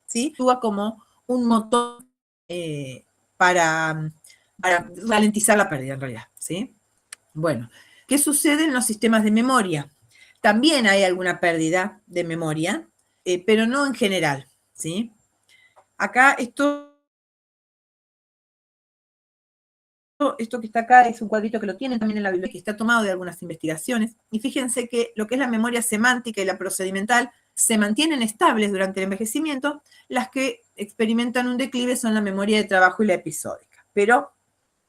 ¿sí? Actúa como un motor para ralentizar la pérdida, en realidad, ¿sí? Bueno, ¿qué sucede en los sistemas de memoria? También hay alguna pérdida de memoria, pero no en general, ¿sí? Acá esto que está acá es un cuadrito que lo tienen también en la biblioteca, que está tomado de algunas investigaciones. Y fíjense que lo que es la memoria semántica y la procedimental se mantienen estables durante el envejecimiento. Las que experimentan un declive son la memoria de trabajo y la episódica. Pero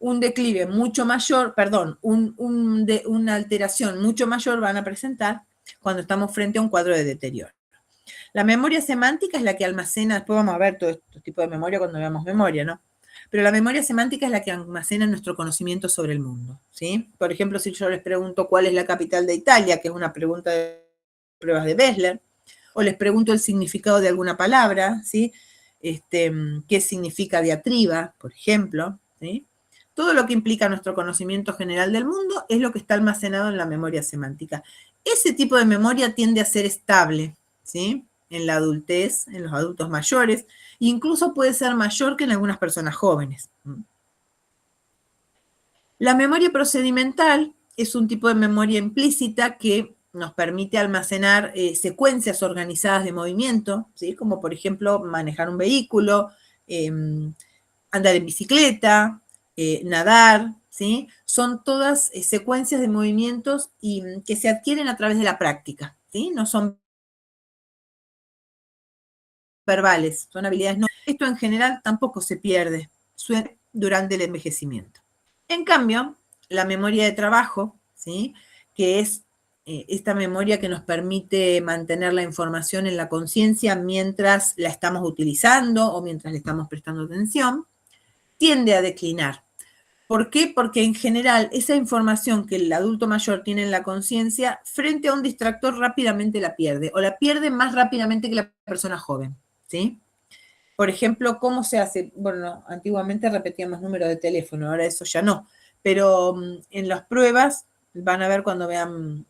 un declive mucho mayor, perdón, una alteración mucho mayor van a presentar cuando estamos frente a un cuadro de deterioro. La memoria semántica es la que almacena, después vamos a ver todo este tipo de memoria cuando veamos memoria, ¿no? Pero la memoria semántica es la que almacena nuestro conocimiento sobre el mundo, ¿sí? Por ejemplo, si yo les pregunto cuál es la capital de Italia, que es una pregunta de pruebas de Wechsler, o les pregunto el significado de alguna palabra, ¿sí? ¿Qué significa diatriba, por ejemplo? ¿Sí? Todo lo que implica nuestro conocimiento general del mundo es lo que está almacenado en la memoria semántica. Ese tipo de memoria tiende a ser estable, ¿sí? En la adultez, en los adultos mayores, e incluso puede ser mayor que en algunas personas jóvenes. La memoria procedimental es un tipo de memoria implícita que nos permite almacenar secuencias organizadas de movimiento, ¿sí? Como por ejemplo manejar un vehículo, andar en bicicleta, nadar, ¿sí? Son todas secuencias de movimientos que se adquieren a través de la práctica, ¿sí? No son verbales, son habilidades no. Esto en general tampoco se pierde durante el envejecimiento. En cambio, la memoria de trabajo, ¿sí? Que es esta memoria que nos permite mantener la información en la conciencia mientras la estamos utilizando o mientras le estamos prestando atención, tiende a declinar. ¿Por qué? Porque en general esa información que el adulto mayor tiene en la conciencia, frente a un distractor rápidamente la pierde, o la pierde más rápidamente que la persona joven, ¿sí? Por ejemplo, ¿cómo se hace? Bueno, antiguamente repetíamos número de teléfono, ahora eso ya no, pero en las pruebas van a ver cuando vean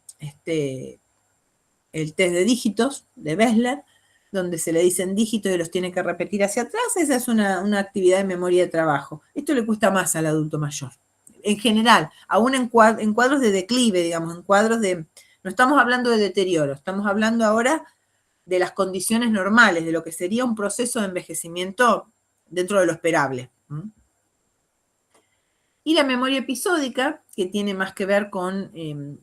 el test de dígitos de Wechsler, donde se le dicen dígitos y los tiene que repetir hacia atrás, esa es una actividad de memoria de trabajo. Esto le cuesta más al adulto mayor. En general, aún en cuadros de declive, digamos, en cuadros de... No estamos hablando de deterioro, estamos hablando ahora de las condiciones normales, de lo que sería un proceso de envejecimiento dentro de lo esperable. Y la memoria episódica, que tiene más que ver con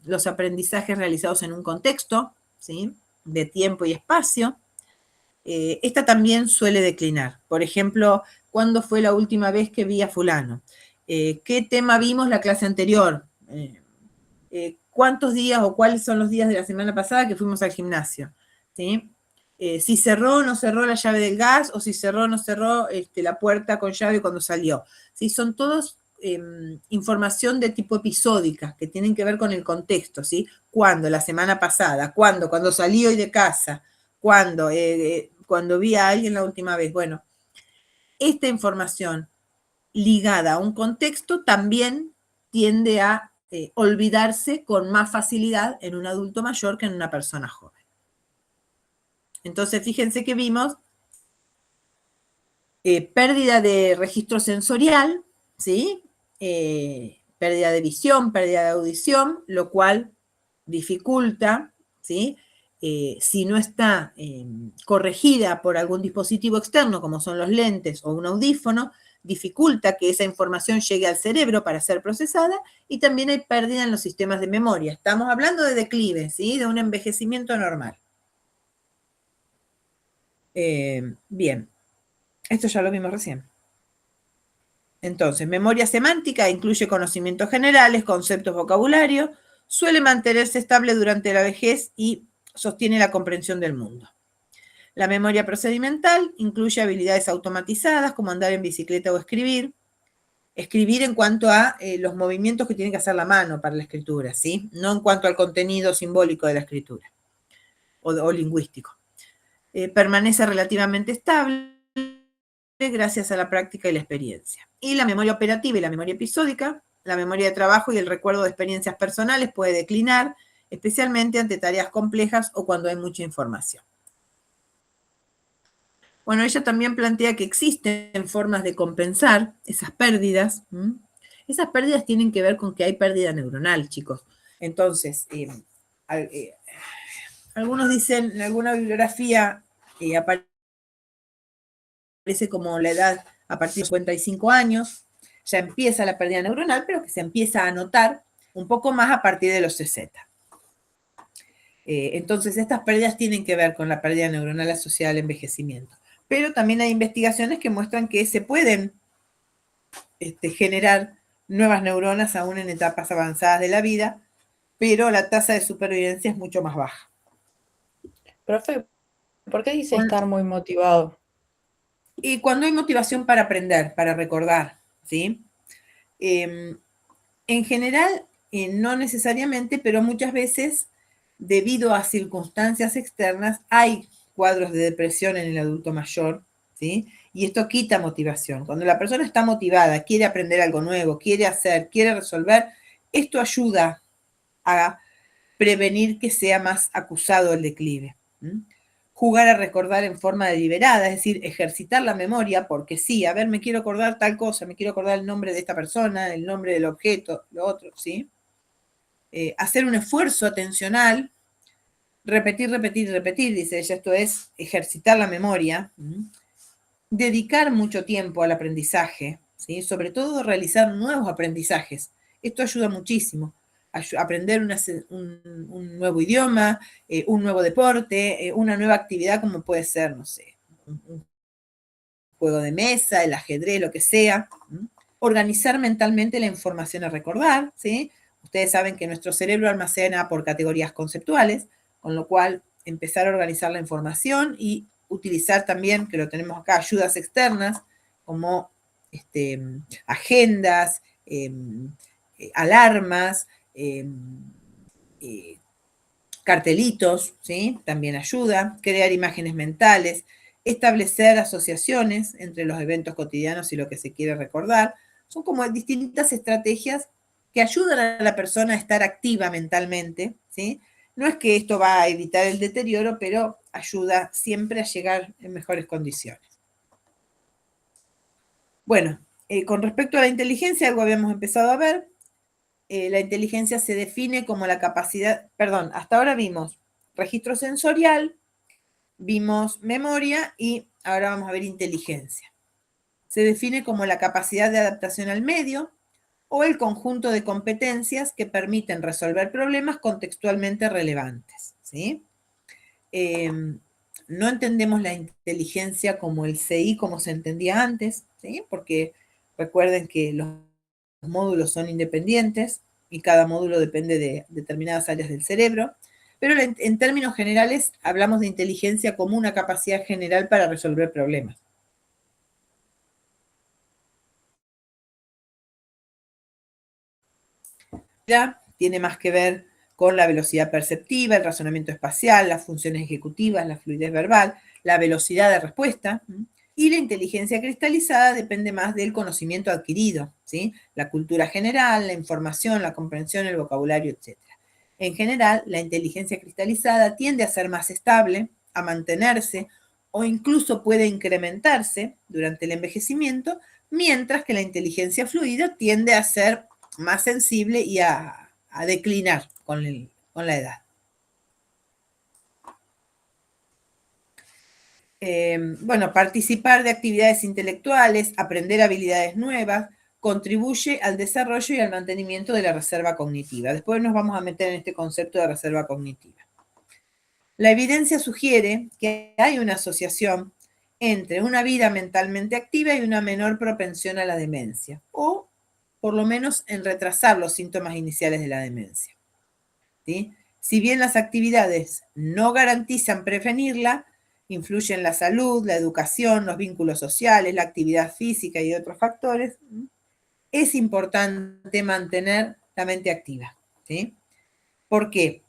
los aprendizajes realizados en un contexto, ¿sí? De tiempo y espacio, esta también suele declinar. Por ejemplo, ¿cuándo fue la última vez que vi a fulano? ¿Qué tema vimos la clase anterior? ¿Cuántos días o cuáles son los días de la semana pasada que fuimos al gimnasio? ¿Sí? Si cerró o no cerró la llave del gas, o si cerró o no cerró la puerta con llave cuando salió. ¿Sí? Son todos información de tipo episódica, que tienen que ver con el contexto, ¿sí? ¿Cuándo? La semana pasada. ¿Cuándo? Cuando salí hoy de casa. ¿Cuándo? Cuando vi a alguien la última vez. Bueno, esta información ligada a un contexto también tiende a olvidarse con más facilidad en un adulto mayor que en una persona joven. Entonces, fíjense que vimos pérdida de registro sensorial, ¿sí? Pérdida de visión, pérdida de audición, lo cual dificulta, ¿sí? Si no está corregida por algún dispositivo externo, como son los lentes o un audífono, dificulta que esa información llegue al cerebro para ser procesada, y también hay pérdida en los sistemas de memoria. Estamos hablando de declive, ¿sí? De un envejecimiento normal. Bien, esto ya lo vimos recién. Entonces, memoria semántica incluye conocimientos generales, conceptos, vocabulario, suele mantenerse estable durante la vejez y sostiene la comprensión del mundo. La memoria procedimental incluye habilidades automatizadas como andar en bicicleta o escribir. Escribir en cuanto a los movimientos que tiene que hacer la mano para la escritura, ¿sí? No en cuanto al contenido simbólico de la escritura o lingüístico. Permanece relativamente estable gracias a la práctica y la experiencia. Y la memoria operativa y la memoria episódica, la memoria de trabajo y el recuerdo de experiencias personales puede declinar, especialmente ante tareas complejas o cuando hay mucha información. Bueno, ella también plantea que existen formas de compensar esas pérdidas. Esas pérdidas tienen que ver con que hay pérdida neuronal, chicos. Entonces, algunos dicen, en alguna bibliografía aparece como la edad a partir de 55 años, ya empieza la pérdida neuronal, pero que se empieza a notar un poco más a partir de los 60. Entonces, estas pérdidas tienen que ver con la pérdida neuronal asociada al envejecimiento. Pero también hay investigaciones que muestran que se pueden generar nuevas neuronas aún en etapas avanzadas de la vida, pero la tasa de supervivencia es mucho más baja. Profe, ¿por qué dice estar muy motivado? Y cuando hay motivación para aprender, para recordar, ¿sí? En general, no necesariamente, pero muchas veces, debido a circunstancias externas, hay cuadros de depresión en el adulto mayor, ¿sí? Y esto quita motivación. Cuando la persona está motivada, quiere aprender algo nuevo, quiere hacer, quiere resolver, esto ayuda a prevenir que sea más acusado el declive. Jugar a recordar en forma deliberada, es decir, ejercitar la memoria, porque sí, a ver, me quiero acordar tal cosa, me quiero acordar el nombre de esta persona, el nombre del objeto, lo otro, ¿sí? Hacer un esfuerzo atencional, repetir, repetir, repetir, dice ella, esto es ejercitar la memoria, dedicar mucho tiempo al aprendizaje, ¿sí? Sobre todo realizar nuevos aprendizajes. Esto ayuda muchísimo. Aprender un nuevo idioma, un nuevo deporte, una nueva actividad como puede ser, no sé, un juego de mesa, el ajedrez, lo que sea. Organizar mentalmente la información a recordar, ¿sí? Ustedes saben que nuestro cerebro almacena por categorías conceptuales, con lo cual empezar a organizar la información y utilizar también, que lo tenemos acá, ayudas externas, como agendas, alarmas, cartelitos, ¿sí? También ayuda, crear imágenes mentales, establecer asociaciones entre los eventos cotidianos y lo que se quiere recordar. Son como distintas estrategias que ayudan a la persona a estar activa mentalmente, ¿sí? No es que esto va a evitar el deterioro, pero ayuda siempre a llegar en mejores condiciones. Bueno, con respecto a la inteligencia, algo habíamos empezado a ver. La inteligencia se define como la capacidad, perdón, hasta ahora vimos registro sensorial, vimos memoria y ahora vamos a ver inteligencia. Se define como la capacidad de adaptación al medio o el conjunto de competencias que permiten resolver problemas contextualmente relevantes, ¿sí? No entendemos la inteligencia como el CI como se entendía antes, ¿sí? Porque recuerden que los módulos son independientes y cada módulo depende de determinadas áreas del cerebro, pero en términos generales hablamos de inteligencia como una capacidad general para resolver problemas. Ya tiene más que ver con la velocidad perceptiva, el razonamiento espacial, las funciones ejecutivas, la fluidez verbal, la velocidad de respuesta. Y la inteligencia cristalizada depende más del conocimiento adquirido, ¿sí? La cultura general, la información, la comprensión, el vocabulario, etc. En general, la inteligencia cristalizada tiende a ser más estable, a mantenerse o incluso puede incrementarse durante el envejecimiento, mientras que la inteligencia fluida tiende a ser más sensible y a declinar con la edad. Bueno, participar de actividades intelectuales, aprender habilidades nuevas, contribuye al desarrollo y al mantenimiento de la reserva cognitiva. Después nos vamos a meter en este concepto de reserva cognitiva. La evidencia sugiere que hay una asociación entre una vida mentalmente activa y una menor propensión a la demencia, o por lo menos en retrasar los síntomas iniciales de la demencia, ¿sí? Si bien las actividades no garantizan prevenirla, influyen la salud, la educación, los vínculos sociales, la actividad física y otros factores, es importante mantener la mente activa, ¿sí? ¿Por qué?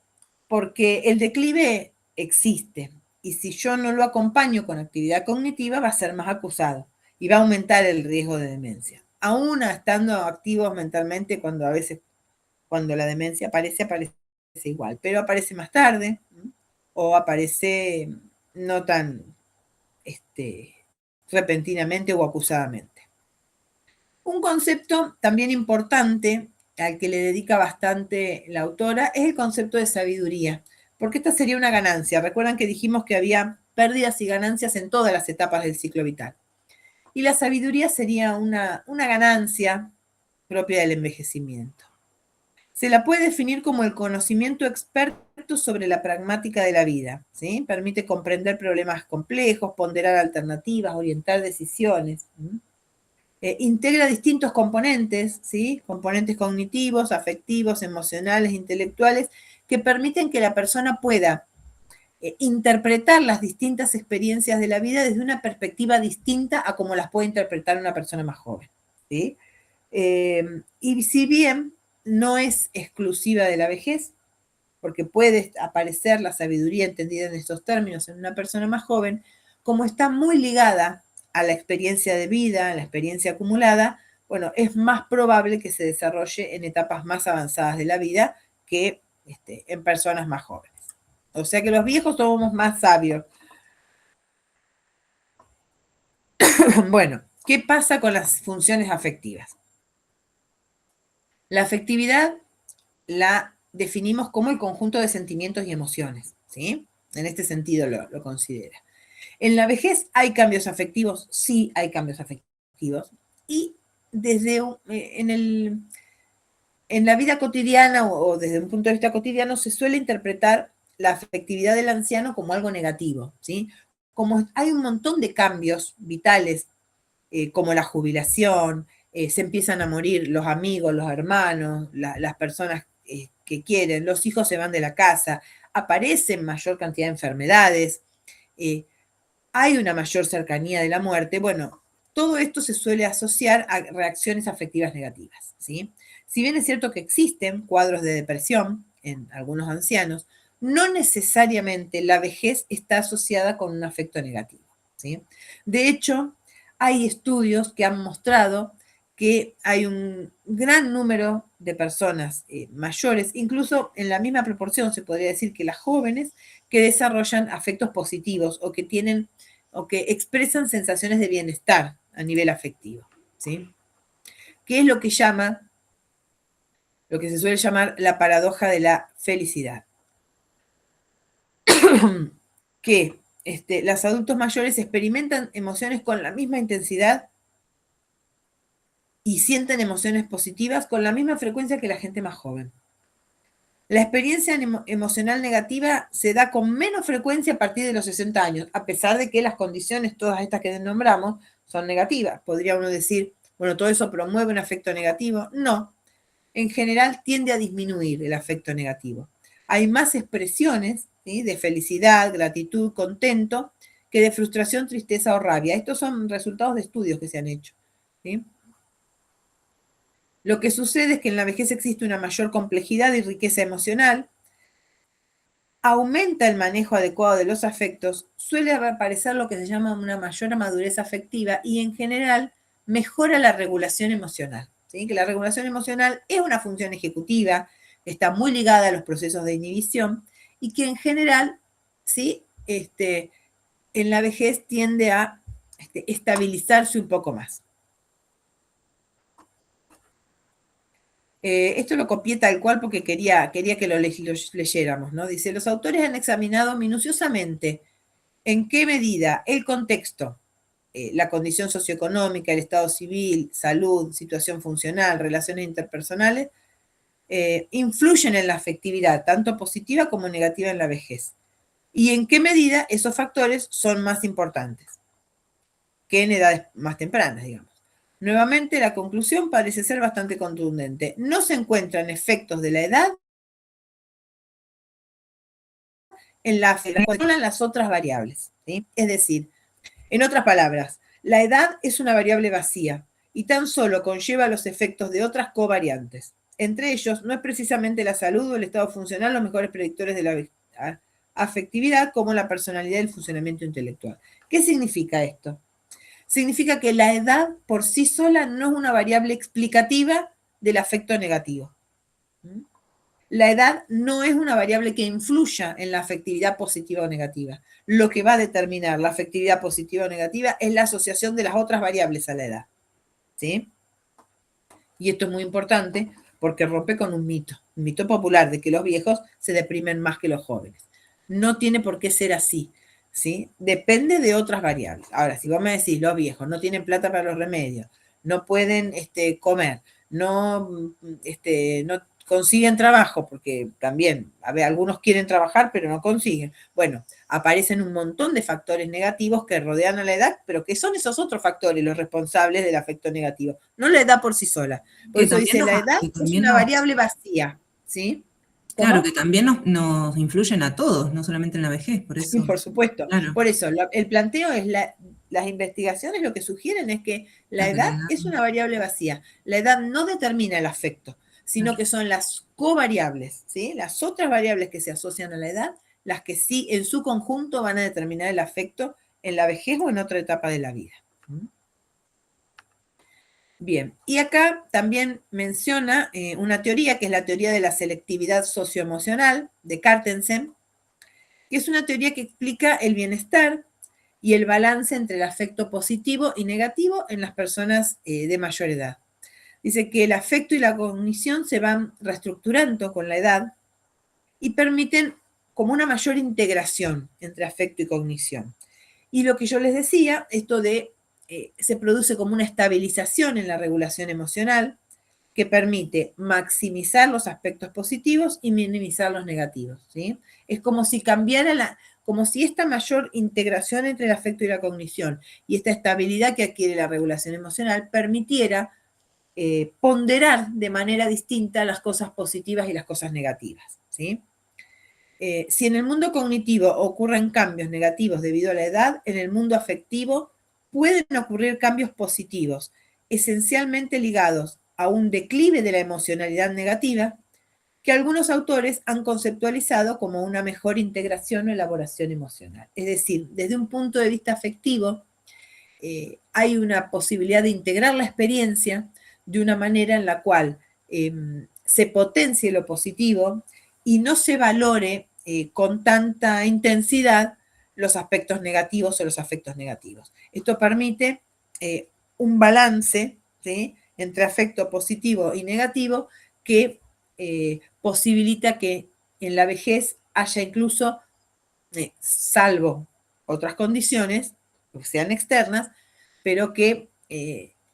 Porque el declive existe y si yo no lo acompaño con actividad cognitiva va a ser más acusado y va a aumentar el riesgo de demencia. Aún estando activos mentalmente cuando a veces, cuando la demencia aparece, aparece igual, pero aparece más tarde o aparece no tan repentinamente o acusadamente. Un concepto también importante al que le dedica bastante la autora es el concepto de sabiduría, porque esta sería una ganancia. Recuerdan que dijimos que había pérdidas y ganancias en todas las etapas del ciclo vital. Y la sabiduría sería una ganancia propia del envejecimiento. Se la puede definir como el conocimiento experto sobre la pragmática de la vida, ¿sí? Permite comprender problemas complejos, ponderar alternativas, orientar decisiones. Integra distintos componentes, ¿sí? Componentes cognitivos, afectivos, emocionales, intelectuales, que permiten que la persona pueda interpretar las distintas experiencias de la vida desde una perspectiva distinta a como las puede interpretar una persona más joven, ¿sí? Y si bien no es exclusiva de la vejez, porque puede aparecer la sabiduría entendida en estos términos en una persona más joven, como está muy ligada a la experiencia de vida, a la experiencia acumulada, bueno, es más probable que se desarrolle en etapas más avanzadas de la vida que en personas más jóvenes. O sea que los viejos somos más sabios. Bueno, ¿qué pasa con las funciones afectivas? La afectividad la definimos como el conjunto de sentimientos y emociones, ¿sí? En este sentido lo considera. En la vejez hay cambios afectivos, sí hay cambios afectivos, y desde en la vida cotidiana o desde un punto de vista cotidiano se suele interpretar la afectividad del anciano como algo negativo, ¿sí? Como hay un montón de cambios vitales, como la jubilación, se empiezan a morir los amigos, los hermanos, las personas que quieren, los hijos se van de la casa, aparecen mayor cantidad de enfermedades, hay una mayor cercanía de la muerte. Bueno, todo esto se suele asociar a reacciones afectivas negativas, ¿sí? Si bien es cierto que existen cuadros de depresión en algunos ancianos, no necesariamente la vejez está asociada con un afecto negativo, ¿sí? De hecho, hay estudios que han mostrado que hay un gran número de personas mayores, incluso en la misma proporción se podría decir que las jóvenes, que desarrollan afectos positivos o que tienen o que expresan sensaciones de bienestar a nivel afectivo, ¿sí? ¿Qué es lo que se suele llamar la paradoja de la felicidad? Que los adultos mayores experimentan emociones con la misma intensidad y sienten emociones positivas con la misma frecuencia que la gente más joven. La experiencia emocional negativa se da con menos frecuencia a partir de los 60 años, a pesar de que las condiciones, todas estas que nombramos, son negativas. Podría uno decir, bueno, todo eso promueve un afecto negativo. No, en general tiende a disminuir el afecto negativo. Hay más expresiones, ¿sí?, de felicidad, gratitud, contento, que de frustración, tristeza o rabia. Estos son resultados de estudios que se han hecho, ¿sí? Lo que sucede es que en la vejez existe una mayor complejidad y riqueza emocional, aumenta el manejo adecuado de los afectos, suele aparecer lo que se llama una mayor madurez afectiva y en general mejora la regulación emocional, ¿sí? Que la regulación emocional es una función ejecutiva, está muy ligada a los procesos de inhibición y que en general, ¿sí?, en la vejez tiende a estabilizarse un poco más. Esto lo copié tal cual porque quería que lo leyéramos, ¿no? Dice, los autores han examinado minuciosamente en qué medida el contexto, la condición socioeconómica, el estado civil, salud, situación funcional, relaciones interpersonales, influyen en la afectividad, tanto positiva como negativa en la vejez. Y en qué medida esos factores son más importantes que en edades más tempranas, digamos. Nuevamente, la conclusión parece ser bastante contundente. No se encuentran efectos de la edad en la controlan las otras variables, ¿sí? Es decir, en otras palabras, la edad es una variable vacía y tan solo conlleva los efectos de otras covariantes. Entre ellos, no es precisamente la salud o el estado funcional los mejores predictores de la afectividad como la personalidad y el funcionamiento intelectual. ¿Qué significa esto? Significa que la edad por sí sola no es una variable explicativa del afecto negativo. La edad no es una variable que influya en la afectividad positiva o negativa. Lo que va a determinar la afectividad positiva o negativa es la asociación de las otras variables a la edad. ¿Sí? Y esto es muy importante porque rompe con un mito popular de que los viejos se deprimen más que los jóvenes. No tiene por qué ser así, ¿sí? Depende de otras variables. Ahora, si vos me decís, los viejos no tienen plata para los remedios, no pueden comer, no consiguen trabajo, porque también, a ver, algunos quieren trabajar, pero no consiguen. Bueno, aparecen un montón de factores negativos que rodean a la edad, pero que son esos otros factores los responsables del afecto negativo, no la edad por sí sola. Por Que eso también dice, nos, la edad que es también una nos, variable vacía, ¿sí? claro, ¿Cómo? que también nos influyen a todos, no solamente en la vejez, por Sí, eso, por supuesto. claro, Por eso, el planteo es, las investigaciones lo que sugieren es que la a que la edad edad, es una variable vacía. La edad no determina el afecto, sino claro. que son las covariables, ¿sí? Las otras variables que se asocian a la edad, las que sí en su conjunto van a determinar el afecto en la vejez o en otra etapa de la vida. Bien, y acá también menciona una teoría que es la teoría de la selectividad socioemocional de Cartensen, que es una teoría que explica el bienestar y el balance entre el afecto positivo y negativo en las personas de mayor edad. Dice que el afecto y la cognición se van reestructurando con la edad y permiten como una mayor integración entre afecto y cognición. Y lo que yo les decía, esto de se produce como una estabilización en la regulación emocional que permite maximizar los aspectos positivos y minimizar los negativos, ¿sí? Es como si cambiara como si esta mayor integración entre el afecto y la cognición y esta estabilidad que adquiere la regulación emocional permitiera ponderar de manera distinta las cosas positivas y las cosas negativas, ¿sí? Si en el mundo cognitivo ocurren cambios negativos debido a la edad, en el mundo afectivo pueden ocurrir cambios positivos, esencialmente ligados a un declive de la emocionalidad negativa, que algunos autores han conceptualizado como una mejor integración o elaboración emocional. Es decir, desde un punto de vista afectivo, hay una posibilidad de integrar la experiencia de una manera en la cual se potencie lo positivo y no se valore con tanta intensidad los aspectos negativos o los afectos negativos. Esto permite un balance, ¿sí?, entre afecto positivo y negativo que posibilita que en la vejez haya incluso, salvo otras condiciones, que sean externas, pero que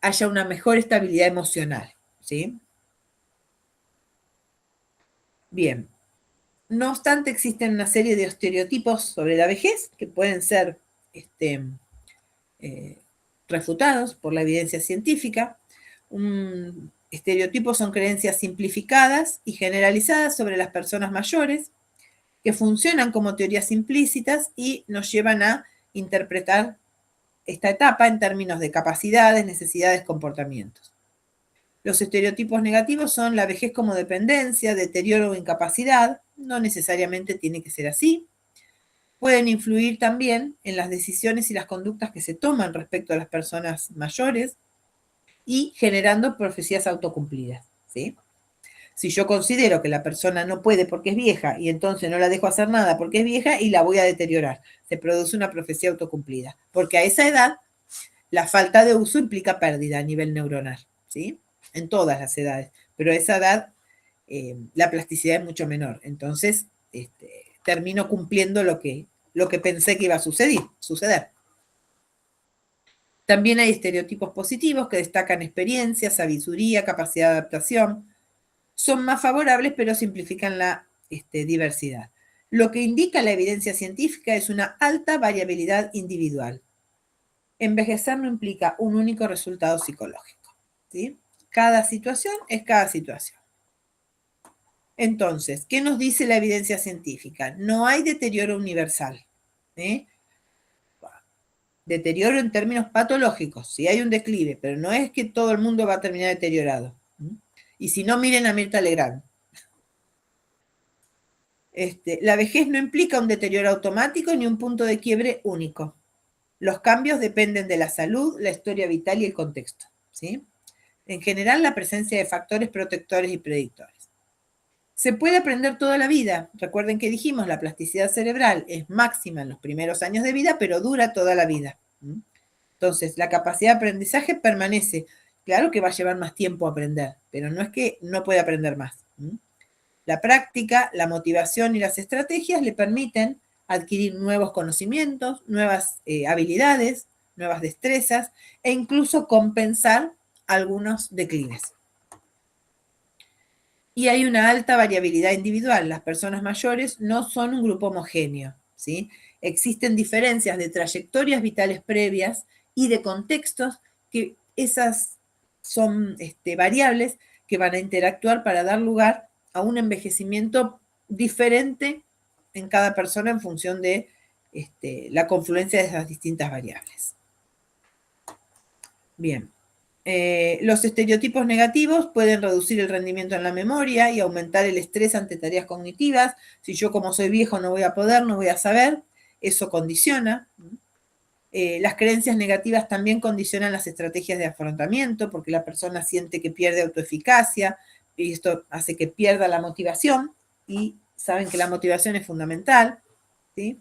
haya una mejor estabilidad emocional, ¿sí? Bien. No obstante, existen una serie de estereotipos sobre la vejez que pueden ser eh, refutados por la evidencia científica. Estereotipos son creencias simplificadas y generalizadas sobre las personas mayores que funcionan como teorías implícitas y nos llevan a interpretar esta etapa en términos de capacidades, necesidades, comportamientos. Los estereotipos negativos son la vejez como dependencia, deterioro o incapacidad. No necesariamente tiene que ser así. Pueden influir también en las decisiones y las conductas que se toman respecto a las personas mayores y generando profecías autocumplidas, ¿sí? Si yo considero que la persona no puede porque es vieja y entonces no la dejo hacer nada porque es vieja y la voy a deteriorar, se produce una profecía autocumplida, porque a esa edad la falta de uso implica pérdida a nivel neuronal, ¿sí? En todas las edades, pero a esa edad la plasticidad es mucho menor, entonces termino cumpliendo lo que pensé que iba a suceder. También hay estereotipos positivos que destacan experiencia, sabiduría, capacidad de adaptación. Son más favorables, pero simplifican la diversidad. Lo que indica la evidencia científica es una alta variabilidad individual. Envejecer no implica un único resultado psicológico, ¿sí? Cada situación es cada situación. Entonces, ¿qué nos dice la evidencia científica? No hay deterioro universal, ¿eh? Deterioro en términos patológicos, sí hay un declive, pero no es que todo el mundo va a terminar deteriorado. Y si no, miren a Mirta Legrand. La vejez no implica un deterioro automático ni un punto de quiebre único. Los cambios dependen de la salud, la historia vital y el contexto, ¿sí? En general, la presencia de factores protectores y predictores. Se puede aprender toda la vida. Recuerden que dijimos, la plasticidad cerebral es máxima en los primeros años de vida, pero dura toda la vida. Entonces, la capacidad de aprendizaje permanece. Claro que va a llevar más tiempo aprender, pero no es que no pueda aprender más. La práctica, la motivación y las estrategias le permiten adquirir nuevos conocimientos, nuevas habilidades, nuevas destrezas e incluso compensar algunos declines. Y hay una alta variabilidad individual. Las personas mayores no son un grupo homogéneo, ¿sí? Existen diferencias de trayectorias vitales previas y de contextos que esas son variables que van a interactuar para dar lugar a un envejecimiento diferente en cada persona en función de la confluencia de esas distintas variables. Bien. Los estereotipos negativos pueden reducir el rendimiento en la memoria y aumentar el estrés ante tareas cognitivas. Si yo como soy viejo no voy a poder, no voy a saber, eso condiciona. Las creencias negativas también condicionan las estrategias de afrontamiento porque la persona siente que pierde autoeficacia y esto hace que pierda la motivación y saben que la motivación es fundamental, ¿sí?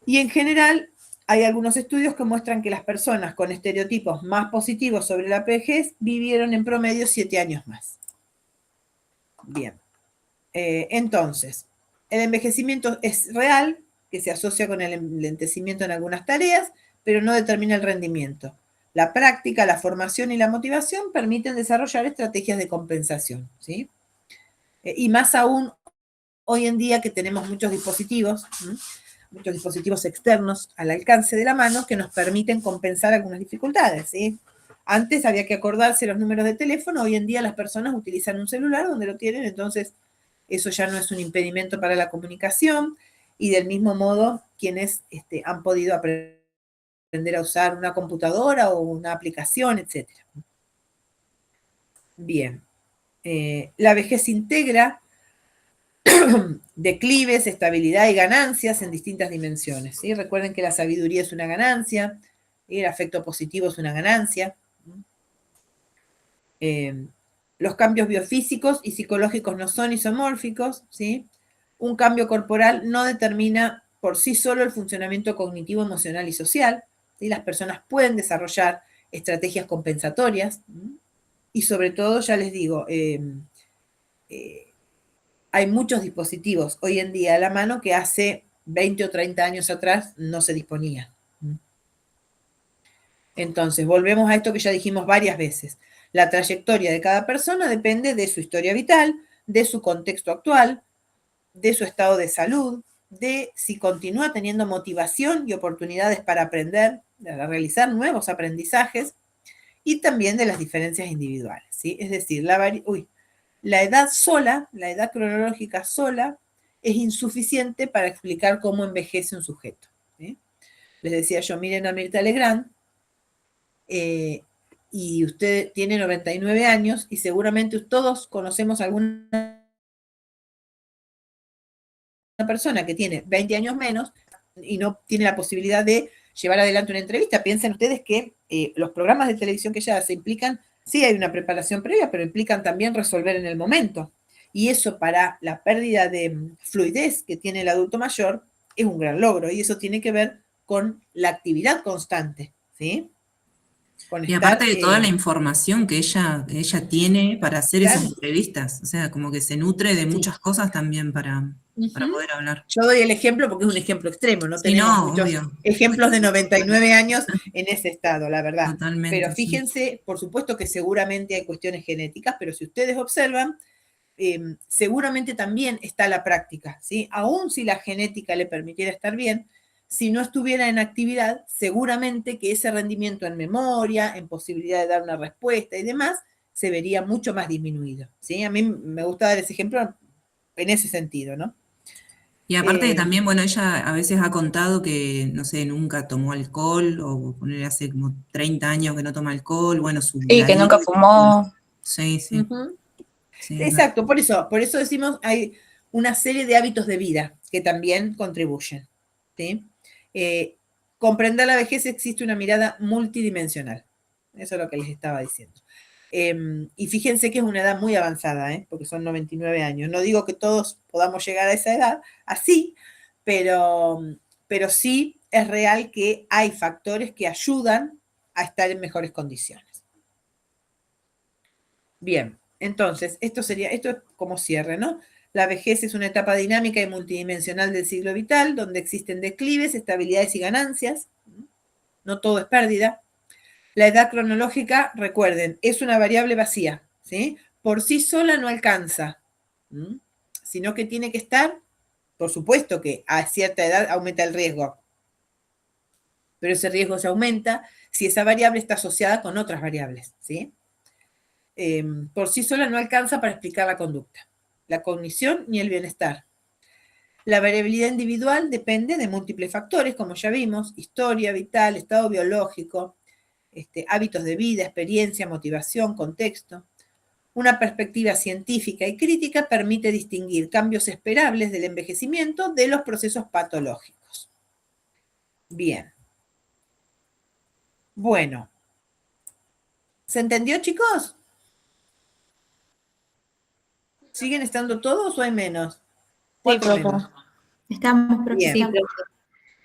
Y en general hay algunos estudios que muestran que las personas con estereotipos más positivos sobre la vejez vivieron en promedio 7 años más. Bien. Entonces, el envejecimiento es real, que se asocia con el enlentecimiento en algunas tareas, pero no determina el rendimiento. La práctica, la formación y la motivación permiten desarrollar estrategias de compensación, ¿sí? Y más aún hoy en día que tenemos muchos dispositivos externos al alcance de la mano que nos permiten compensar algunas dificultades, ¿sí? Antes había que acordarse los números de teléfono, hoy en día las personas utilizan un celular donde lo tienen, entonces eso ya no es un impedimento para la comunicación, y del mismo modo quienes han podido aprender a usar una computadora o una aplicación, etc. Bien. La vejez integra declives, estabilidad y ganancias en distintas dimensiones, ¿sí? Recuerden que la sabiduría es una ganancia, y el afecto positivo es una ganancia. Los cambios biofísicos y psicológicos no son isomórficos, ¿sí? Un cambio corporal no determina por sí solo el funcionamiento cognitivo, emocional y social, ¿sí? Las personas pueden desarrollar estrategias compensatorias, ¿sí? Y sobre todo, ya les digo, hay muchos dispositivos hoy en día a la mano que hace 20 o 30 años atrás no se disponía. Entonces, volvemos a esto que ya dijimos varias veces. La trayectoria de cada persona depende de su historia vital, de su contexto actual, de su estado de salud, de si continúa teniendo motivación y oportunidades para aprender, para realizar nuevos aprendizajes, y también de las diferencias individuales, ¿sí? Es decir, la edad sola, la edad cronológica sola, es insuficiente para explicar cómo envejece un sujeto, ¿sí? Les decía yo, miren a Mirta Legrand, y usted tiene 99 años y seguramente todos conocemos a alguna persona que tiene 20 años menos y no tiene la posibilidad de llevar adelante una entrevista. Piensen ustedes que los programas de televisión que ella hace implican, sí hay una preparación previa, pero implican también resolver en el momento. Y eso para la pérdida de fluidez que tiene el adulto mayor es un gran logro y eso tiene que ver con la actividad constante, ¿sí? Y aparte de toda la información que ella tiene para hacer claro, esas entrevistas, o sea, como que se nutre de muchas cosas también para poder hablar. Yo doy el ejemplo porque es un ejemplo extremo, no Sí, tenemos no, muchos obvio. ejemplos de 99 años en ese estado, la verdad. Totalmente, Pero fíjense, por supuesto que seguramente hay cuestiones genéticas, pero si ustedes observan, seguramente también está la práctica, ¿sí? Aún si la genética le permitiera estar bien, si no estuviera en actividad, seguramente que ese rendimiento en memoria, en posibilidad de dar una respuesta y demás, se vería mucho más disminuido, ¿sí? A mí me gusta dar ese ejemplo en ese sentido, ¿no? Y aparte también, bueno, ella a veces ha contado que, no sé, nunca tomó alcohol, o poner hace como 30 años que no toma alcohol, bueno, su Sí, que nunca fumó. Sí, sí. Uh-huh. Sí, exacto, por eso decimos hay una serie de hábitos de vida que también contribuyen, ¿sí? Comprender la vejez existe una mirada multidimensional. Eso es lo que les estaba diciendo. Y fíjense que es una edad muy avanzada, porque son 99 años. No digo que todos podamos llegar a esa edad así, pero sí es real que hay factores que ayudan a estar en mejores condiciones. Bien, entonces, esto es como cierre, ¿no? La vejez es una etapa dinámica y multidimensional del ciclo vital, donde existen declives, estabilidades y ganancias. No todo es pérdida. La edad cronológica, recuerden, es una variable vacía, ¿sí? Por sí sola no alcanza, sino que tiene que estar, por supuesto que a cierta edad aumenta el riesgo, pero ese riesgo se aumenta si esa variable está asociada con otras variables, ¿sí? Por sí sola no alcanza para explicar la conducta, la cognición ni el bienestar. La variabilidad individual depende de múltiples factores, como ya vimos, historia vital, estado biológico, hábitos de vida, experiencia, motivación, contexto. Una perspectiva científica y crítica permite distinguir cambios esperables del envejecimiento de los procesos patológicos. Bien. Bueno. ¿Se entendió, chicos? ¿Siguen estando todos o hay menos? Sí, ¿Cuántos profe. menos? Estamos, profe. Bien. Sí, profe.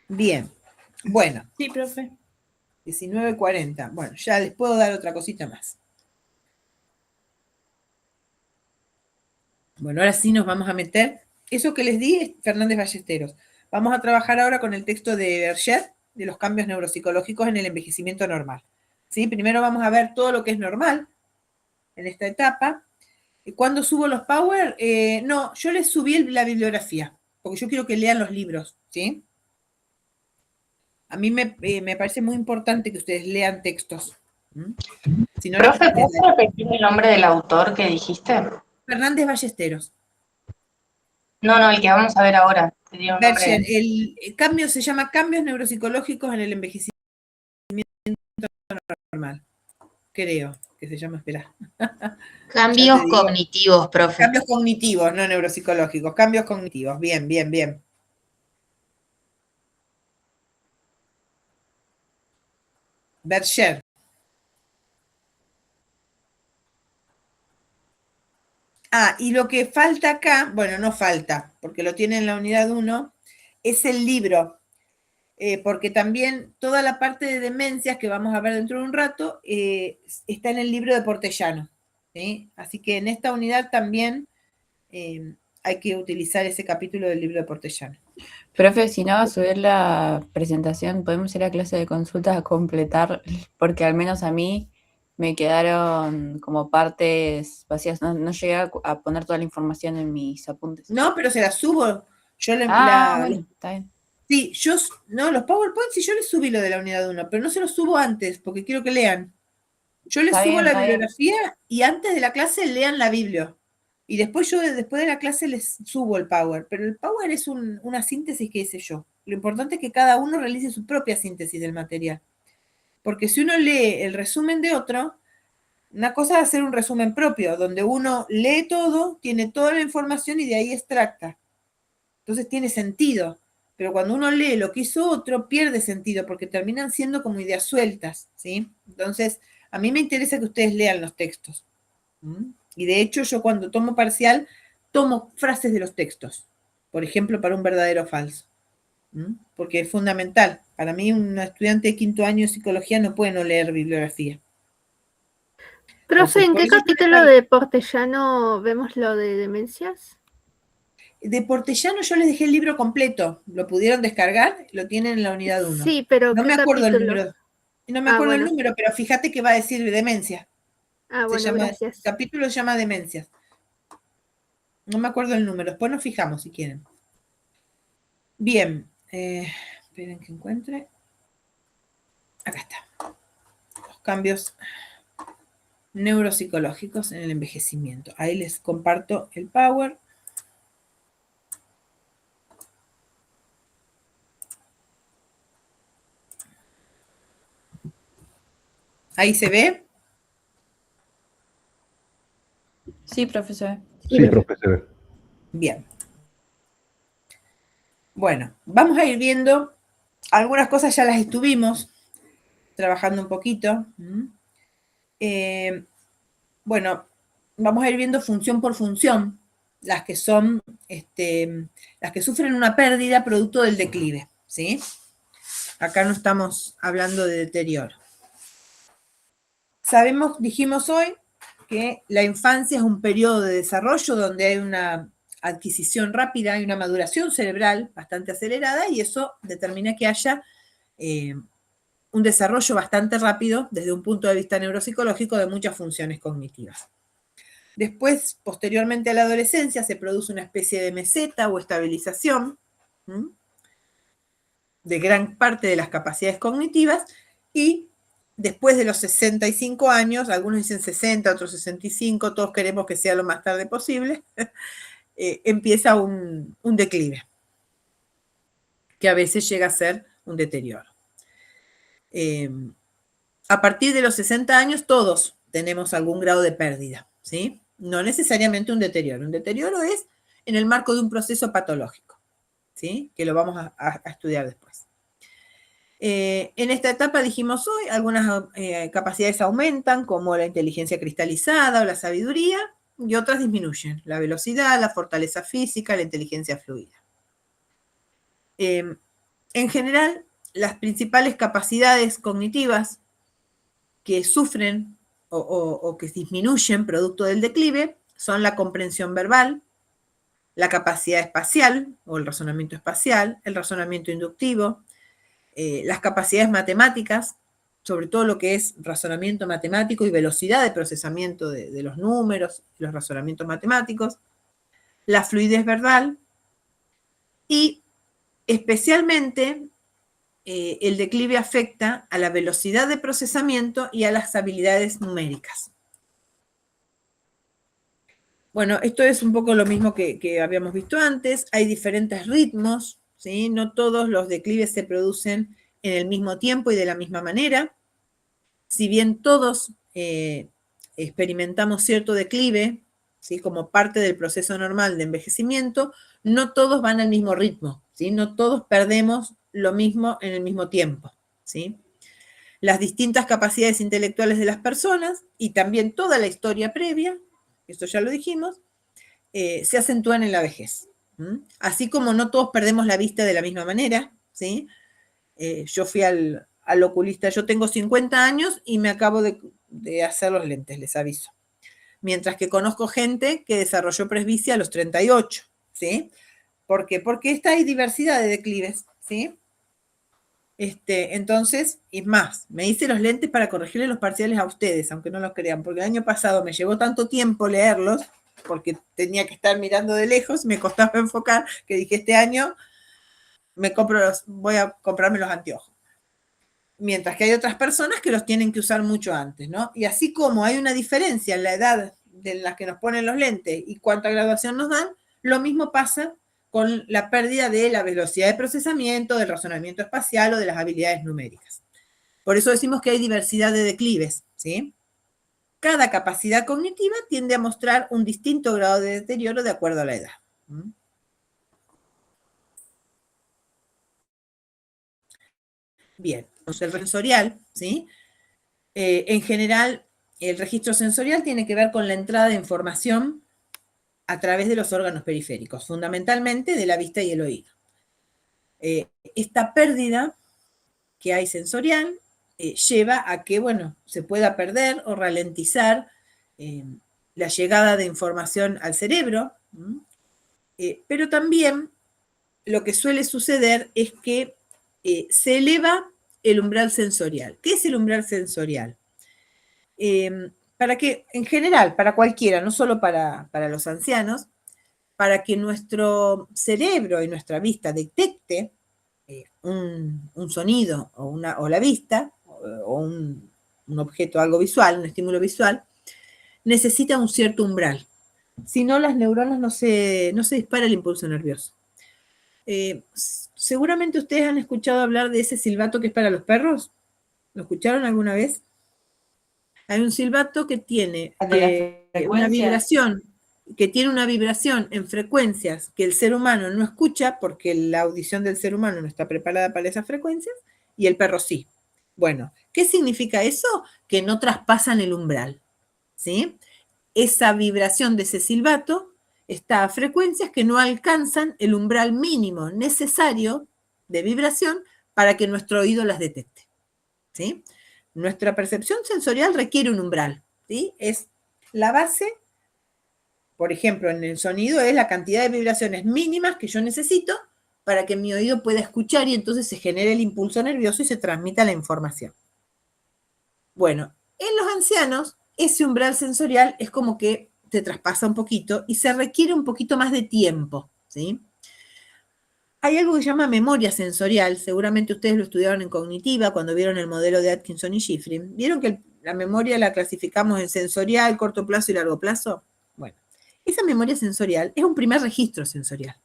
Bien. Bueno. Sí, profe. 19:40. Bueno, ya les puedo dar otra cosita más. Bueno, ahora sí nos vamos a meter. Eso que les di es Fernández Ballesteros. Vamos a trabajar ahora con el texto de Berger, de los cambios neuropsicológicos en el envejecimiento normal. ¿Sí? Primero vamos a ver todo lo que es normal en esta etapa. ¿Cuándo subo los Power? No, yo les subí la bibliografía, porque yo quiero que lean los libros, ¿sí? A mí me parece muy importante que ustedes lean textos. Si no, Profe, ¿puedes repetir el nombre del autor que dijiste? Fernández Ballesteros. No, el que vamos a ver ahora. Berger, el cambio se llama Cambios Neuropsicológicos en el Envejecimiento Normal. Creo que se llama, espera. Cambios cognitivos, profe. Cambios cognitivos, no neuropsicológicos. Cambios cognitivos. Bien, bien, bien. Berger. Ah, y lo que falta acá, bueno, no falta, porque lo tiene en la unidad 1, es el libro. Porque también toda la parte de demencias que vamos a ver dentro de un rato está en el libro de Portellano. ¿Sí? Así que en esta unidad también hay que utilizar ese capítulo del libro de Portellano. Profe, si no va a subir la presentación, podemos ir a clase de consultas a completar, porque al menos a mí me quedaron como partes vacías. No llegué a poner toda la información en mis apuntes. No, pero se la subo. Yo bueno, está bien. Sí, los PowerPoint sí yo les subí lo de la unidad 1, pero no se los subo antes, porque quiero que lean. Yo les subo la bibliografía y antes de la clase lean la Biblia. Y después después de la clase les subo el Power. Pero el Power es una síntesis que hice yo. Lo importante es que cada uno realice su propia síntesis del material. Porque si uno lee el resumen de otro, una cosa es hacer un resumen propio, donde uno lee todo, tiene toda la información y de ahí extracta. Entonces tiene sentido. Pero cuando uno lee lo que hizo otro, pierde sentido, porque terminan siendo como ideas sueltas, ¿sí? Entonces, a mí me interesa que ustedes lean los textos. Y de hecho, yo cuando tomo parcial, tomo frases de los textos. Por ejemplo, para un verdadero o falso. Porque es fundamental. Para mí, un estudiante de 5º año de psicología no puede no leer bibliografía. Profe, ¿en qué capítulo de Portellano vemos lo de demencias? De Portellano yo les dejé el libro completo. ¿Lo pudieron descargar? Lo tienen en la unidad 1. Sí, pero no ¿qué me acuerdo capítulo? el número. No me acuerdo el número, pero fíjate que va a decir demencia. Bueno, gracias. El capítulo se llama demencias. No me acuerdo el número. Después nos fijamos si quieren. Bien. Esperen que encuentre. Acá está. Los cambios neuropsicológicos en el envejecimiento. Ahí les comparto el Power. ¿Ahí se ve? Sí, profesor. Sí, profesor. Bien. Bueno, vamos a ir viendo. Algunas cosas ya las estuvimos trabajando un poquito. bueno, vamos a ir viendo función por función las que son, las que sufren una pérdida producto del declive, ¿sí? Acá no estamos hablando de deterioro. Dijimos hoy que la infancia es un periodo de desarrollo donde hay una adquisición rápida y una maduración cerebral bastante acelerada, y eso determina que haya un desarrollo bastante rápido desde un punto de vista neuropsicológico de muchas funciones cognitivas. Después, posteriormente a la adolescencia, se produce una especie de meseta o estabilización de gran parte de las capacidades cognitivas, y después de los 65 años, algunos dicen 60, otros 65, todos queremos que sea lo más tarde posible, empieza un declive, que a veces llega a ser un deterioro. A partir de los 60 años todos tenemos algún grado de pérdida, ¿sí? No necesariamente un deterioro. Un deterioro es en el marco de un proceso patológico, ¿sí? Que lo vamos a estudiar después. En esta etapa, dijimos hoy, algunas capacidades aumentan, como la inteligencia cristalizada o la sabiduría, y otras disminuyen, la velocidad, la fortaleza física, la inteligencia fluida. En general, las principales capacidades cognitivas que sufren o que disminuyen producto del declive son la comprensión verbal, la capacidad espacial o el razonamiento espacial, el razonamiento inductivo, las capacidades matemáticas, sobre todo lo que es razonamiento matemático y velocidad de procesamiento de los números, los razonamientos matemáticos, la fluidez verbal y especialmente el declive afecta a la velocidad de procesamiento y a las habilidades numéricas. Bueno, esto es un poco lo mismo que habíamos visto antes. Hay diferentes ritmos, ¿sí? No todos los declives se producen en el mismo tiempo y de la misma manera. Si bien todos experimentamos cierto declive, ¿sí? Como parte del proceso normal de envejecimiento, no todos van al mismo ritmo, ¿sí? No todos perdemos lo mismo en el mismo tiempo, ¿sí? Las distintas capacidades intelectuales de las personas y también toda la historia previa, esto ya lo dijimos, se acentúan en la vejez. Así como no todos perdemos la vista de la misma manera, ¿sí? Yo fui al oculista, yo tengo 50 años y me acabo de hacer los lentes, les aviso. Mientras que conozco gente que desarrolló presbicia a los 38, ¿sí? ¿Por qué? Porque hay diversidad de declives, ¿sí? Entonces, y más, me hice los lentes para corregirle los parciales a ustedes, aunque no lo crean, porque el año pasado me llevó tanto tiempo leerlos, porque tenía que estar mirando de lejos, me costaba enfocar, que dije, este año voy a comprarme los anteojos. Mientras que hay otras personas que los tienen que usar mucho antes, ¿no? Y así como hay una diferencia en la edad de las que nos ponen los lentes y cuánta graduación nos dan, lo mismo pasa con la pérdida de la velocidad de procesamiento, del razonamiento espacial o de las habilidades numéricas. Por eso decimos que hay diversidad de declives, ¿sí? Cada capacidad cognitiva tiende a mostrar un distinto grado de deterioro de acuerdo a la edad. Bien, entonces el sensorial, ¿sí? En general, el registro sensorial tiene que ver con la entrada de información a través de los órganos periféricos, fundamentalmente de la vista y el oído. Esta pérdida que hay sensorial lleva a que, bueno, se pueda perder o ralentizar la llegada de información al cerebro, pero también lo que suele suceder es que se eleva el umbral sensorial. ¿Qué es el umbral sensorial? Para que, en general, para cualquiera, no solo para los ancianos, para que nuestro cerebro y nuestra vista detecte un sonido o la vista, o un objeto, algo visual, un estímulo visual, necesita un cierto umbral. Si no, las neuronas no se dispara el impulso nervioso. Seguramente ustedes han escuchado hablar de ese silbato que es para los perros. ¿Lo escucharon alguna vez? Hay un silbato que tiene una vibración, en frecuencias que el ser humano no escucha porque la audición del ser humano no está preparada para esas frecuencias y el perro sí. Bueno, ¿qué significa eso? Que no traspasan el umbral, ¿sí? esa vibración de ese silbato está a frecuencias que no alcanzan el umbral mínimo necesario de vibración para que nuestro oído las detecte, ¿sí? Nuestra percepción sensorial requiere un umbral, ¿sí? Es la base, por ejemplo, en el sonido es la cantidad de vibraciones mínimas que yo necesito para que mi oído pueda escuchar y entonces se genere el impulso nervioso y se transmita la información. Bueno, en los ancianos, ese umbral sensorial es como que te traspasa un poquito y se requiere un poquito más de tiempo, ¿sí? Hay algo que se llama memoria sensorial, seguramente ustedes lo estudiaron en cognitiva cuando vieron el modelo de Atkinson y Shiffrin. ¿Vieron que la memoria la clasificamos en sensorial, corto plazo y largo plazo? Bueno, esa memoria sensorial es un primer registro sensorial.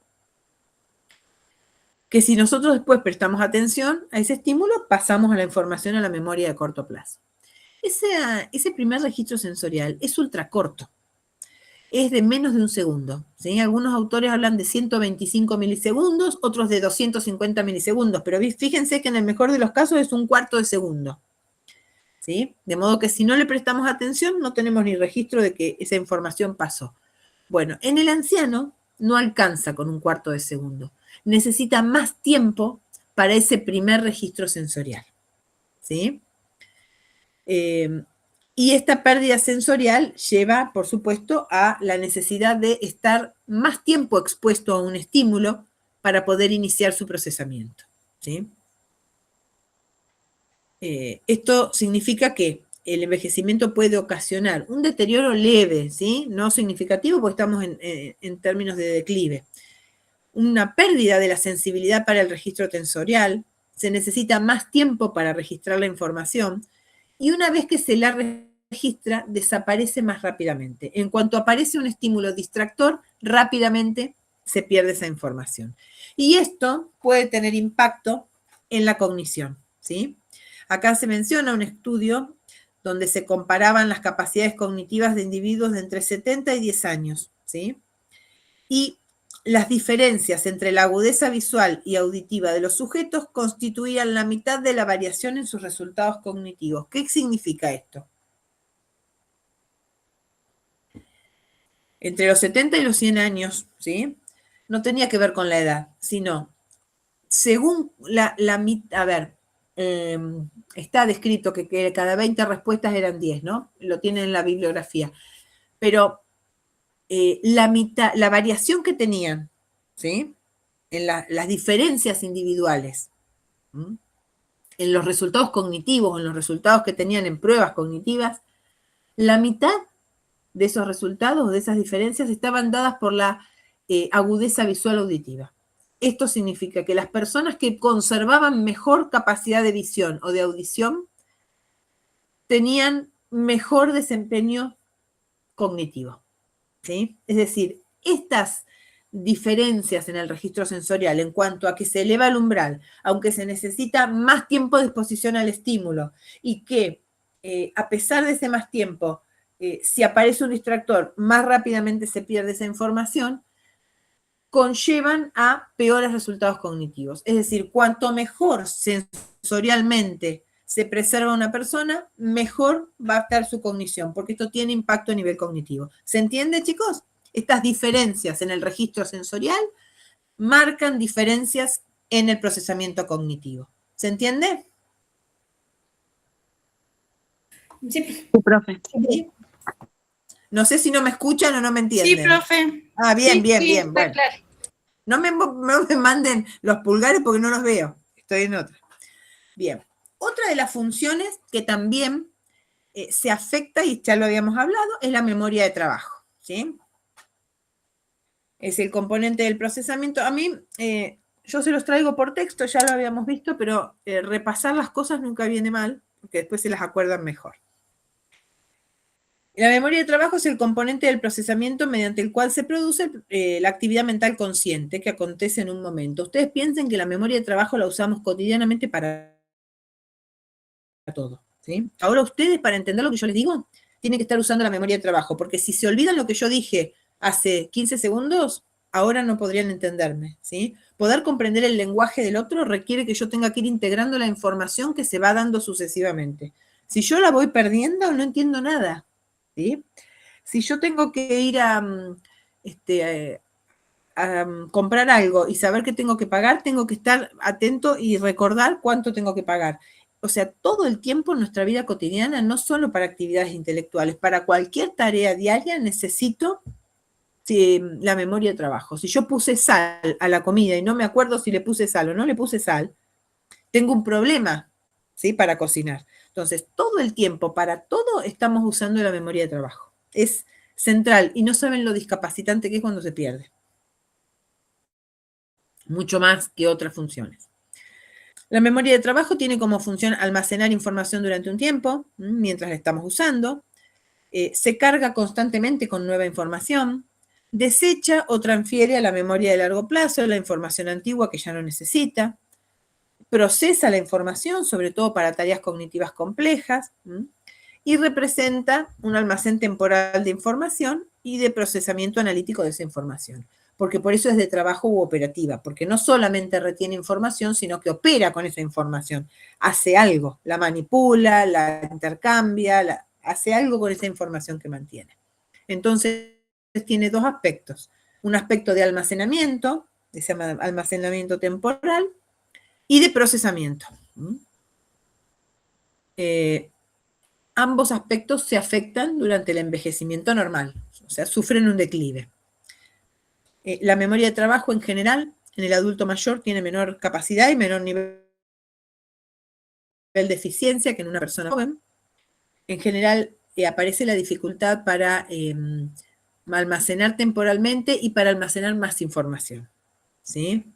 Que si nosotros después prestamos atención a ese estímulo, pasamos a la información a la memoria de corto plazo. Ese primer registro sensorial es ultracorto. Es de menos de un segundo, ¿sí? Algunos autores hablan de 125 milisegundos, otros de 250 milisegundos, pero fíjense que en el mejor de los casos es un cuarto de segundo, ¿sí? De modo que si no le prestamos atención, no tenemos ni registro de que esa información pasó. Bueno, en el anciano no alcanza con un cuarto de segundo. Necesita más tiempo para ese primer registro sensorial, ¿sí? Y esta pérdida sensorial lleva, por supuesto, a la necesidad de estar más tiempo expuesto a un estímulo para poder iniciar su procesamiento, ¿sí? Esto significa que el envejecimiento puede ocasionar un deterioro leve, ¿sí? No significativo porque estamos en términos de declive. Una pérdida de la sensibilidad para el registro tensorial, se necesita más tiempo para registrar la información, y una vez que se la registra, desaparece más rápidamente. En cuanto aparece un estímulo distractor, rápidamente se pierde esa información. Y esto puede tener impacto en la cognición, ¿sí? Acá se menciona un estudio donde se comparaban las capacidades cognitivas de individuos de entre 70 y 10 años, ¿sí? Y las diferencias entre la agudeza visual y auditiva de los sujetos constituían la mitad de la variación en sus resultados cognitivos. ¿Qué significa esto? Entre los 70 y los 100 años, ¿sí? No tenía que ver con la edad, sino según está descrito que cada 20 respuestas eran 10, ¿no? Lo tienen en la bibliografía. Pero la variación que tenían, ¿sí? En las diferencias individuales, ¿sí? En los resultados cognitivos, en los resultados que tenían en pruebas cognitivas, la mitad de esos resultados, de esas diferencias, estaban dadas por la agudeza visual auditiva. Esto significa que las personas que conservaban mejor capacidad de visión o de audición tenían mejor desempeño cognitivo, ¿sí? Es decir, estas diferencias en el registro sensorial en cuanto a que se eleva el umbral, aunque se necesita más tiempo de exposición al estímulo y que a pesar de ese más tiempo, si aparece un distractor, más rápidamente se pierde esa información, conllevan a peores resultados cognitivos. Es decir, cuanto mejor sensorialmente se preserva una persona, mejor va a estar su cognición, porque esto tiene impacto a nivel cognitivo. ¿Se entiende, chicos? Estas diferencias en el registro sensorial marcan diferencias en el procesamiento cognitivo. ¿Se entiende? Sí, profe. ¿Sí? No sé si no me escuchan o no me entienden. Sí, profe. Ah, bien, Sí, bien, sí, bien. está Bueno. claro. No me manden los pulgares porque no los veo. Estoy en otra. Bien. Otra de las funciones que también se afecta, y ya lo habíamos hablado, es la memoria de trabajo, ¿sí? Es el componente del procesamiento. A mí, yo se los traigo por texto, ya lo habíamos visto, pero repasar las cosas nunca viene mal, porque después se las acuerdan mejor. La memoria de trabajo es el componente del procesamiento mediante el cual se produce la actividad mental consciente que acontece en un momento. Ustedes piensen que la memoria de trabajo la usamos cotidianamente para todo, ¿sí? Ahora ustedes, para entender lo que yo les digo, tienen que estar usando la memoria de trabajo, porque si se olvidan lo que yo dije hace 15 segundos, ahora no podrían entenderme, ¿sí? Poder comprender el lenguaje del otro requiere que yo tenga que ir integrando la información que se va dando sucesivamente. Si yo la voy perdiendo, no entiendo nada, ¿sí? Si yo tengo que ir a comprar algo y saber que tengo que pagar, tengo que estar atento y recordar cuánto tengo que pagar. O sea, todo el tiempo en nuestra vida cotidiana, no solo para actividades intelectuales, para cualquier tarea diaria necesito la memoria de trabajo. Si yo puse sal a la comida y no me acuerdo si le puse sal o no le puse sal, tengo un problema, ¿sí? Para cocinar. Entonces, todo el tiempo, para todo, estamos usando la memoria de trabajo. Es central y no saben lo discapacitante que es cuando se pierde. Mucho más que otras funciones. La memoria de trabajo tiene como función almacenar información durante un tiempo, mientras la estamos usando. Se carga constantemente con nueva información. Desecha o transfiere a la memoria de largo plazo la información antigua que ya no necesita. Procesa la información, sobre todo para tareas cognitivas complejas, y representa un almacén temporal de información y de procesamiento analítico de esa información. Porque por eso es de trabajo u operativa, porque no solamente retiene información, sino que opera con esa información, hace algo, la manipula, la intercambia, hace algo con esa información que mantiene. Entonces, tiene dos aspectos. Un aspecto de almacenamiento, que se llama almacenamiento temporal, y de procesamiento. Ambos aspectos se afectan durante el envejecimiento normal, o sea, sufren un declive. La memoria de trabajo en general, en el adulto mayor, tiene menor capacidad y menor nivel de eficiencia que en una persona joven. En general, aparece la dificultad para almacenar temporalmente y para almacenar más información, ¿sí?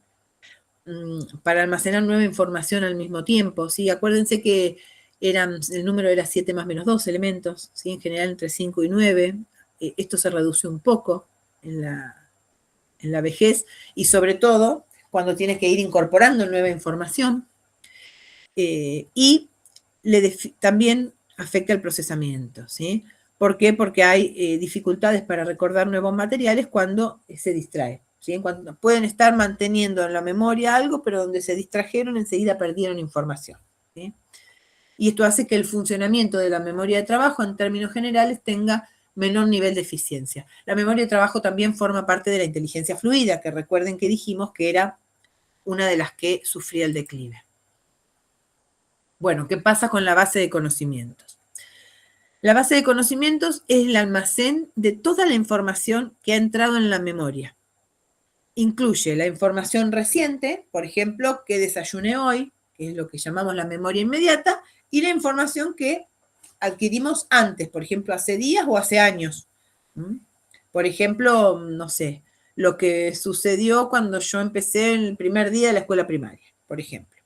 Para almacenar nueva información al mismo tiempo, ¿sí? Acuérdense que el número era 7 más menos 2 elementos, ¿sí? En general entre 5 y 9. Esto se reduce un poco en la vejez y sobre todo cuando tienes que ir incorporando nueva información y también afecta el procesamiento, ¿sí? ¿Por qué? Porque hay dificultades para recordar nuevos materiales cuando se distrae, ¿sí? Cuando pueden estar manteniendo en la memoria algo, pero donde se distrajeron enseguida perdieron información, ¿sí? Y esto hace que el funcionamiento de la memoria de trabajo en términos generales tenga menor nivel de eficiencia. La memoria de trabajo también forma parte de la inteligencia fluida, que recuerden que dijimos que era una de las que sufría el declive. Bueno, ¿qué pasa con la base de conocimientos? La base de conocimientos es el almacén de toda la información que ha entrado en la memoria. Incluye la información reciente, por ejemplo, que desayuné hoy, que es lo que llamamos la memoria inmediata, y la información que adquirimos antes, por ejemplo, hace días o hace años. Por ejemplo, no sé, lo que sucedió cuando yo empecé el primer día de la escuela primaria, por ejemplo.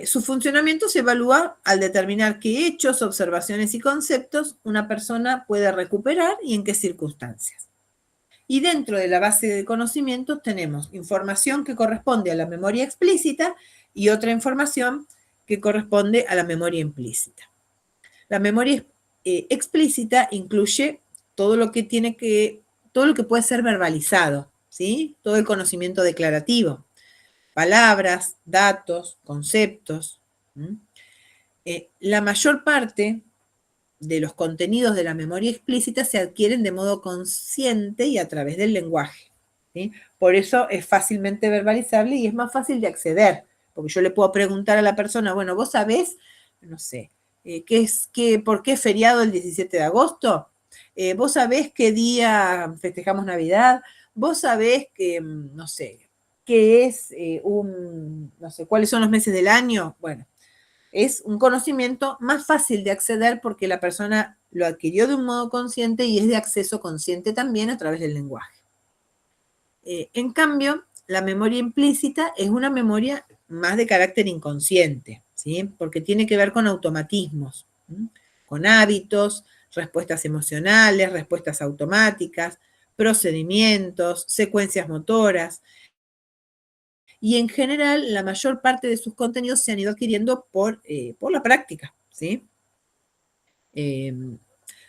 Su funcionamiento se evalúa al determinar qué hechos, observaciones y conceptos una persona puede recuperar y en qué circunstancias. Y dentro de la base de conocimientos tenemos información que corresponde a la memoria explícita y otra información que corresponde a la memoria implícita. La memoria explícita incluye todo lo que puede ser verbalizado, ¿sí? Todo el conocimiento declarativo, palabras, datos, conceptos. La mayor parte de los contenidos de la memoria explícita se adquieren de modo consciente y a través del lenguaje, ¿sí? Por eso es fácilmente verbalizable y es más fácil de acceder, porque yo le puedo preguntar a la persona, bueno, ¿vos sabés, no sé, por qué es feriado el 17 de agosto? ¿Vos sabés qué día festejamos Navidad? ¿Vos sabés que, no sé, qué es no sé, cuáles son los meses del año? Bueno, es un conocimiento más fácil de acceder porque la persona lo adquirió de un modo consciente y es de acceso consciente también a través del lenguaje. En cambio, la memoria implícita es una memoria más de carácter inconsciente, ¿sí? Porque tiene que ver con automatismos, con hábitos, respuestas emocionales, respuestas automáticas, procedimientos, secuencias motoras. Y en general, la mayor parte de sus contenidos se han ido adquiriendo por la práctica, ¿sí?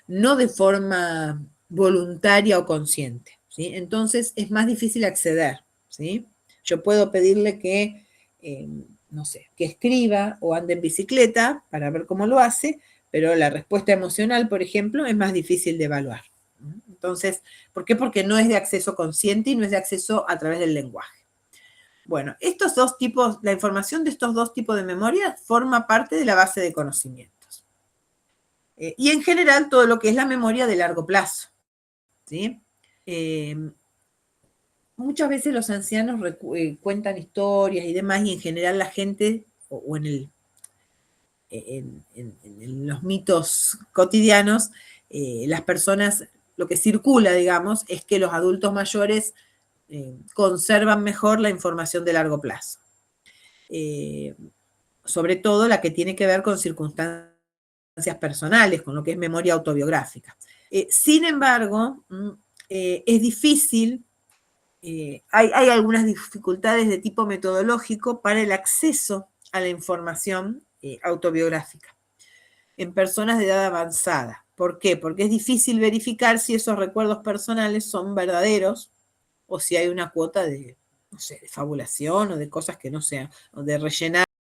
No de forma voluntaria o consciente, ¿sí? Entonces, es más difícil acceder, ¿sí? Yo puedo pedirle que, no sé, que escriba o ande en bicicleta para ver cómo lo hace, pero la respuesta emocional, por ejemplo, es más difícil de evaluar. Entonces, ¿por qué? Porque no es de acceso consciente y no es de acceso a través del lenguaje. Bueno, estos dos tipos, la información de estos dos tipos de memoria forma parte de la base de conocimientos. Y en general, todo lo que es la memoria de largo plazo, ¿sí? Muchas veces los ancianos cuentan historias y demás, y en general la gente, o en los mitos cotidianos, las personas, lo que circula, digamos, es que los adultos mayores conservan mejor la información de largo plazo. Sobre todo la que tiene que ver con circunstancias personales, con lo que es memoria autobiográfica. Sin embargo, es difícil, hay algunas dificultades de tipo metodológico para el acceso a la información autobiográfica en personas de edad avanzada. ¿Por qué? Porque es difícil verificar si esos recuerdos personales son verdaderos o si hay una cuota de, no sé, de fabulación o de cosas que no sean, o de rellenar